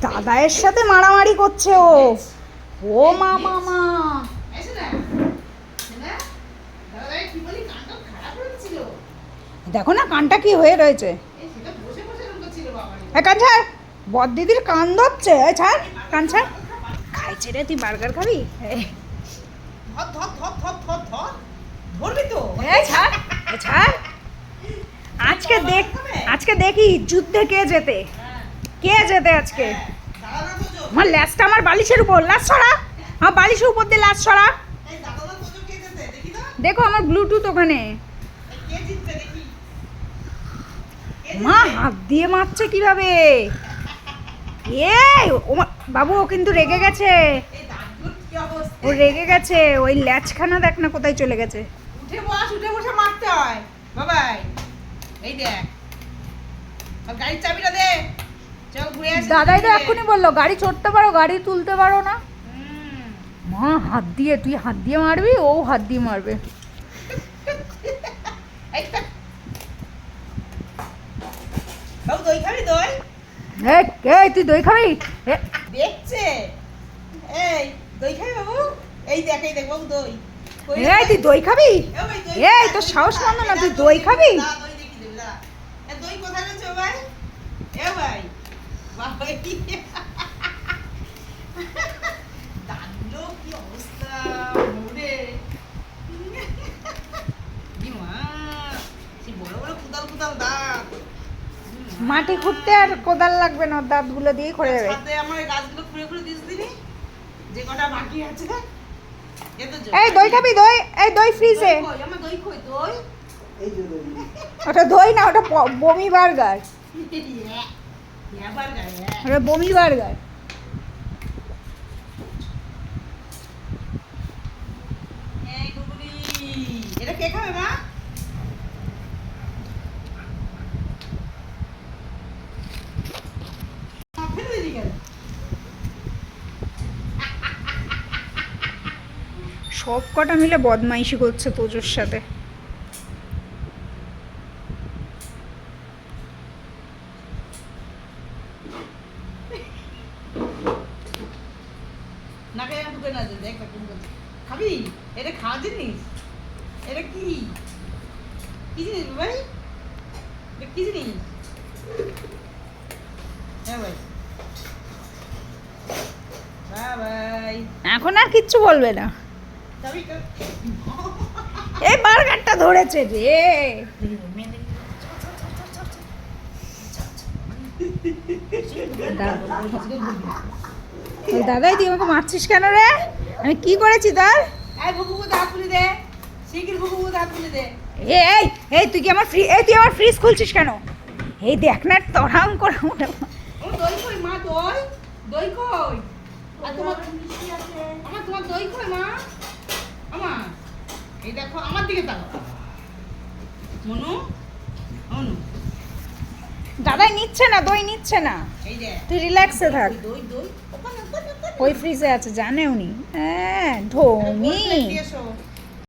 দাদায়ের সাথে মারামারি করছে ও। ও মা মামা, দেখো না কানটা কি হয়ে রয়েছে। কান ছাড়, বদ দিদির কান ধরছে। ছাড় কান ছাড়। খাইছে রে, তুই বার্গার খাবি? ছাড় ছাড়। আজকে দেখি যুদ্ধে কে জেতে, কে জেতে আজকে। আমার ল্যাসটা আমার বালিশের উপর, লাশ সরা। আমার বালিশের উপর দিয়ে লাশ সরা। দেখো আমার ব্লুটুথ ওখানে। মা হাত দিয়ে মারছে কিভাবে? বাবু ও কিন্তু রেগে গেছে, ও রেগে গেছে। ওই ল্যাচখানা দেখ না কোথায় চলে গেছে। উঠে বসে মারতে হয় বাবাই। এই দেখ, গাড়ির চাবিটা দে, চল ঘুরে আসি। দাদাই তো এক্ষুনি বললো গাড়ি চড়তে পারো, গাড়ি তুলতে পারো না। মা হাত দিয়ে, তুই হাত দিয়ে মারবি, ও হাত দিয়ে মারবে। বাবু দই খাবি? দই এই তুই দই খাবি? দেখছে, এই দই খাবি বাবু? এই দেখ, এই দেখ বাবু দই। এই তুই দই খাবি? এই তোর সাহস মন্দ না, তুই দই খাবি? দই দেখি দেবে, দাঁড়া। দই কোথায় রয়েছে ভাই? এ ভাই বাবাই, দাঁড়লো কি অবস্থা মোড়ে। বড় বড় কুদাল কুদাল দাঁত। মাটি খুঁড়তে আর কোদাল লাগবে না, দাঁতগুলো দিয়ে করে দেবে। সাথে আমার এই গাছগুলো খুঁড়ে খুঁড়ে দিস দিনি, যে কটা বাকি আছে। এই দই খাবি? দই, এই দই ফ্রিজে। আমার দই কই? দই এই যে দই। ওটা দই না, ওটা বমি বার্গার। বার্গার, ওটা বমি বার্গার। এই গুগুরি, এটা কে খাবে মা? সব কটা মিলে বদমাইশি করছে তোজোর সাথে। খাবি? এটা খাওয়া জিনিস? এটা কি কি জিনিস ভাই? এটা কি জিনিস? হ্যাঁ ভাই, বাই। এখন আর কিচ্ছু বলবে না। এই বার্গারটা ধরেছে রে। দাদাই তুই আমাকে মারছিস কেন রে? আমি কি করেছি তার? এই বুবু দাঁত খুলে দে, শিগগির বুবু দাঁত খুলে দে। এই এই তুই কি আমার তুই আমার ফ্রিজ খুলছিস কেন? এই দেখ না তরাম করে। দই কই মা? দই দই কই? আর তোমার মিষ্টি আছে। তোমার দই কই মা? আমার এই দেখো, আমার দিকে তাকাও। মনু, মনু দাদাই নিচ্ছে না, দই নিচ্ছে না। এই যে তুই রিল্যাক্সে থাক। দই দই ওই ফ্রিজে আছে, জানে উনি। হ্যাঁ ঢোমি।